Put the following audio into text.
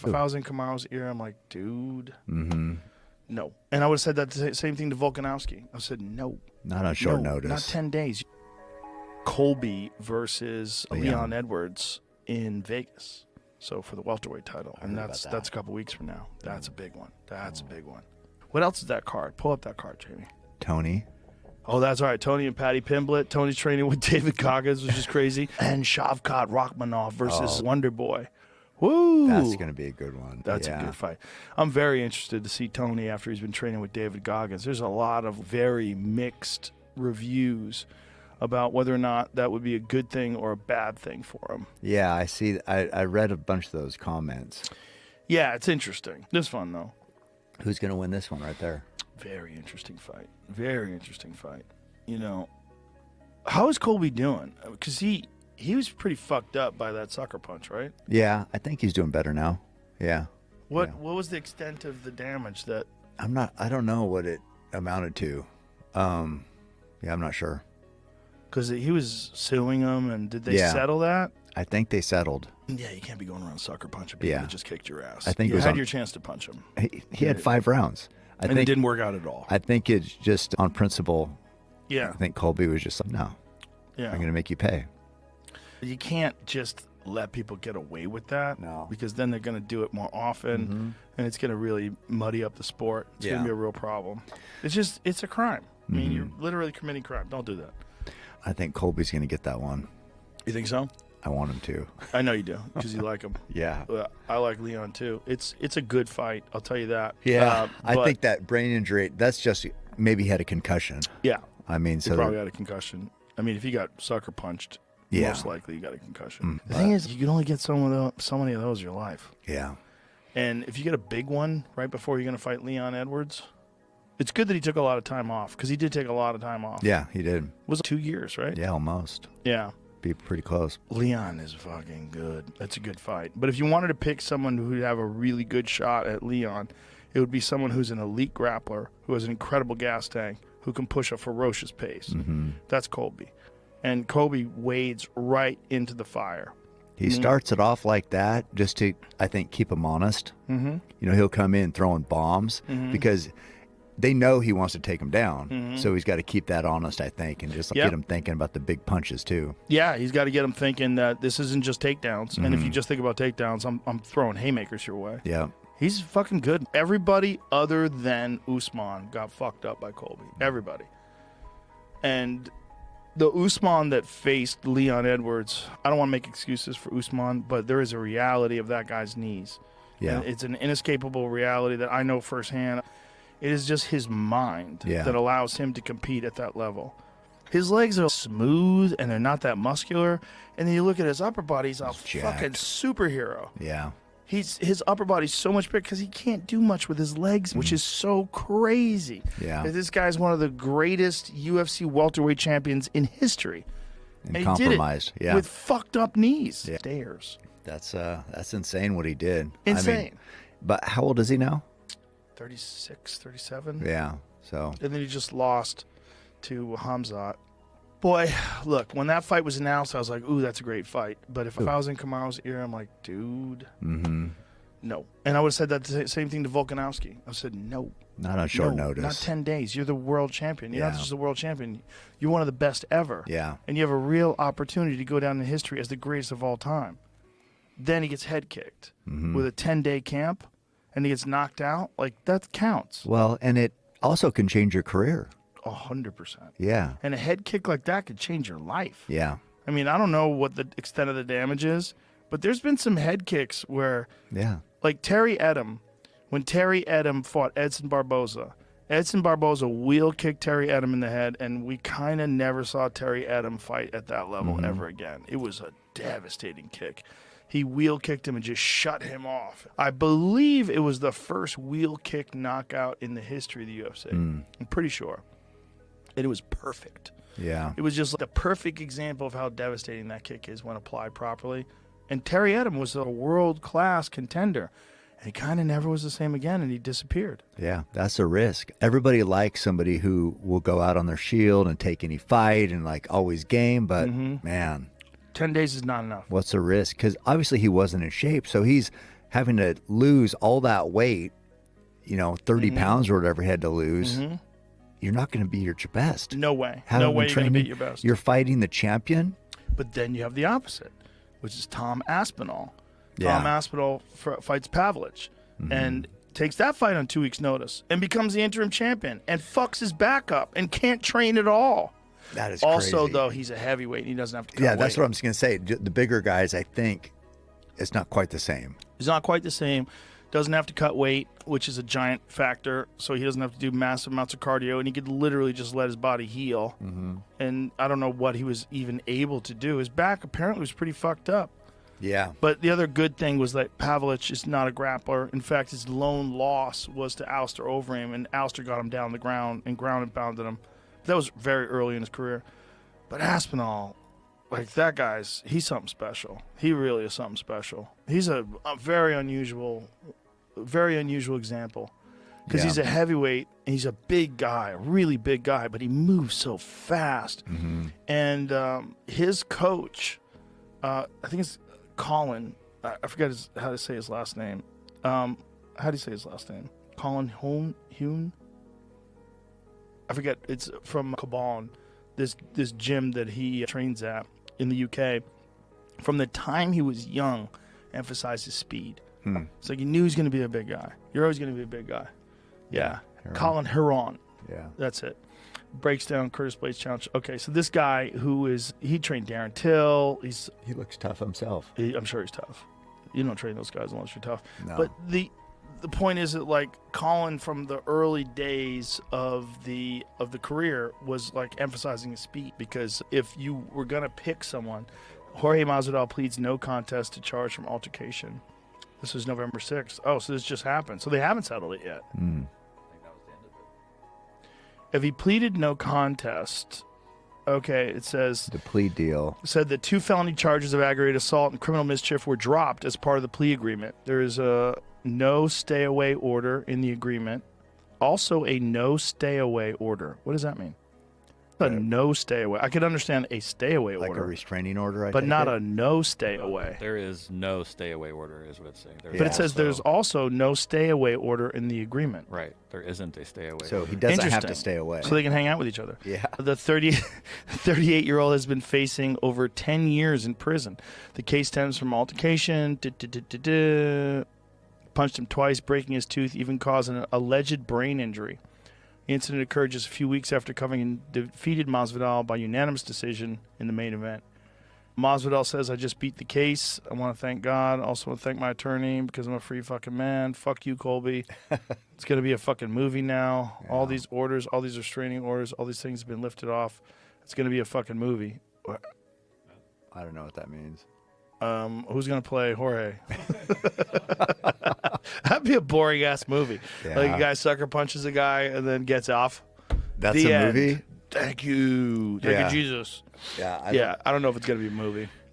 If I was in Kamaru's ear, I'm like, dude, no. And I would have said that same thing to Volkanovski. I said, no. Not on short notice. Not 10 days. Colby versus Leon Edwards in Vegas. So for the welterweight title. And that's a couple weeks from now. That's a big one. That's a big one. What else is that card? Pull up that card, Jamie. Tony. Oh, that's right. Tony and Patty Pimblett. Tony's training with David Goggins, which is crazy. And Shavkat Rakhmonov versus Wonder Boy. Woo! That's going to be a good one. That's a good fight. I'm very interested to see Tony after he's been training with David Goggins. There's a lot of very mixed reviews about whether or not that would be a good thing or a bad thing for him. Yeah, I see. I read a bunch of those comments. Yeah, it's interesting. It's fun, though. Who's going to win this one right there? Very interesting fight. Very interesting fight. You know, how is Colby doing? Because he was pretty fucked up by that sucker punch, right? Yeah, I think he's doing better now. Yeah. What was the extent of the damage that? I don't know what it amounted to. Yeah, I'm not sure. Because he was suing him, and did they settle that? I think they settled. Yeah, you can't be going around sucker punching people that just kicked your ass. I think you had your chance to punch him. He had 5 rounds. I think it didn't work out at all. I think it's just on principle. Yeah. I think Colby was just like, no. Yeah. I'm going to make you pay. You can't just let people get away with that. No. Because then they're going to do it more often, and it's going to really muddy up the sport. It's going to be a real problem. It's a crime. I mean, you're literally committing crime. Don't do that. I think Colby's going to get that one. You think so? I want him to. I know you do, because you like him. Yeah. I like Leon, too. It's a good fight, I'll tell you that. Yeah. I think that brain injury, that's just maybe he had a concussion. Yeah. I mean, he probably had a concussion. I mean, if he got sucker punched, most likely he got a concussion. The thing is, you can only get so many of those in your life. Yeah. And if you get a big one right before you're going to fight Leon Edwards, it's good that he took a lot of time off, because he did take a lot of time off. Yeah, he did. It was 2 years, right? Yeah, almost. Yeah. Be pretty close. Leon is fucking good. That's a good fight. But if you wanted to pick someone who would have a really good shot at Leon, it would be someone who's an elite grappler, who has an incredible gas tank, who can push a ferocious pace. That's Colby. And Colby wades right into the fire. He starts it off like that just to, I think, keep him honest. You know, he'll come in throwing bombs because they know he wants to take him down. So he's got to keep that honest, I think, and just get him thinking about the big punches, too. Yeah, he's got to get him thinking that this isn't just takedowns. And if you just think about takedowns, I'm throwing haymakers your way. Yeah. He's fucking good. Everybody other than Usman got fucked up by Colby. Everybody. And the Usman that faced Leon Edwards, I don't want to make excuses for Usman, but there is a reality of that guy's knees. Yeah. And it's an inescapable reality that I know firsthand. It is just his mind that allows him to compete at that level. His legs are smooth and they're not that muscular. And then you look at his upper body, he's a fucking superhero. Yeah. His upper body's so much bigger because he can't do much with his legs, which is so crazy. Yeah. This guy's one of the greatest UFC welterweight champions in history. And he compromised. did it with fucked up knees. Yeah. Stairs. That's insane what he did. Insane. I mean, but how old is he now? 36, 37. Yeah. So. And then he just lost to Khamzat. Boy, look, when that fight was announced, I was like, ooh, that's a great fight. But if I was in Kamaru's ear, I'm like, dude, no. And I would have said that same thing to Volkanovski. I said, no. Not on short notice. Not 10 days. You're the world champion. You're not just the world champion. You're one of the best ever. Yeah. And you have a real opportunity to go down in history as the greatest of all time. Then he gets head kicked with a 10-day camp, and he gets knocked out. Like, that counts. Well, and it also can change your career. 100%. Yeah. And a head kick like that could change your life. Yeah. I mean, I don't know what the extent of the damage is, but there's been some head kicks where, like Terry Edom, when Terry Edom fought Edson Barboza wheel kicked Terry Edom in the head, and we kind of never saw Terry Edom fight at that level ever again. It was a devastating kick. He wheel kicked him and just shut him off. I believe it was the first wheel kick knockout in the history of the UFC. I'm pretty sure. And it was perfect. Yeah. It was just like the perfect example of how devastating that kick is when applied properly. And Terry Edom was a world-class contender. And he kind of never was the same again, and he disappeared. Yeah, that's a risk. Everybody likes somebody who will go out on their shield and take any fight and, like, always game. But, man. 10 days is not enough. What's the risk? Because obviously he wasn't in shape, so he's having to lose all that weight, 30 pounds or whatever he had to lose, you're not going to be at your best. No way. Haven't No been way you're going to training. be at your best. You're fighting the champion. But then you have the opposite, which is Tom Aspinall. Yeah. Tom Aspinall fights Pavlich and takes that fight on 2 weeks' notice and becomes the interim champion and fucks his back up and can't train at all. That is also, crazy. though, he's a heavyweight and he doesn't have to cut Yeah, that's weight. what I'm just going to say. The bigger guys, I think, it's not quite the same. He's not quite the same. Doesn't have to cut weight, which is a giant factor. So he doesn't have to do massive amounts of cardio, and he could literally just let his body heal. And I don't know what he was even able to do. His back apparently was pretty fucked up. Yeah. But the other good thing was that Pavlich is not a grappler. In fact, his lone loss was to Alistair Overeem, and Alistair got him down the ground and ground and pounded him. That was very early in his career. But Aspinall, that guy's, he's something special. He really is something special. He's a very unusual example. Because he's a heavyweight, and he's a big guy, a really big guy, but he moves so fast. And his coach, I think it's Colin, I forget how to say his last name. How do you say his last name? Colin Hune? I forget. It's from Cabon, this gym that he trains at in the UK. From the time he was young, emphasized his speed. It's like he knew he was going to be a big guy. You're always going to be a big guy. Yeah. Colin Huron. Yeah. That's it. Breaks down Curtis Blades challenge. Okay, so this guy he trained Darren Till. He looks tough himself. I'm sure he's tough. You don't train those guys unless you're tough. No. But the point is that Colin from the early days of the career was emphasizing his speed, because if you were gonna pick someone, Jorge Masvidal pleads no contest to charge from altercation. This was November 6th. Oh, so this just happened. So they haven't settled it yet. If he pleaded no contest, okay, it says The plea deal. said that 2 felony charges of aggravated assault and criminal mischief were dropped as part of the plea agreement. There is a no stay away order in the agreement. Also a no stay away order. What does that mean? A no stay away. I could understand a stay away Like order, a restraining order, but not a no stay away. There is no stay away order, is what it's saying. But it says there's also no stay away order in the agreement. Right. There isn't a stay away. So he doesn't have to Interesting. stay away. So they can hang out with each other. Yeah. The 38-year-old has been facing over 10 years in prison. The case stems from altercation. Punched him twice, breaking his tooth, even causing an alleged brain injury. The incident occurred just a few weeks after Covington defeated Masvidal by unanimous decision in the main event. Masvidal says, I just beat the case. I want to thank God. I also want to thank my attorney because I'm a free fucking man. Fuck you, Colby. It's going to be a fucking movie now. Yeah. All these orders, all these restraining orders, all these things have been lifted off. It's going to be a fucking movie. I don't know what that means. Who's going to play Jorge? That'd be a boring-ass movie. Yeah. Like a guy sucker punches a guy and then gets off. That's the a end. movie? Thank you. Thank you, Jesus. Yeah. I don't know if it's going to be a movie.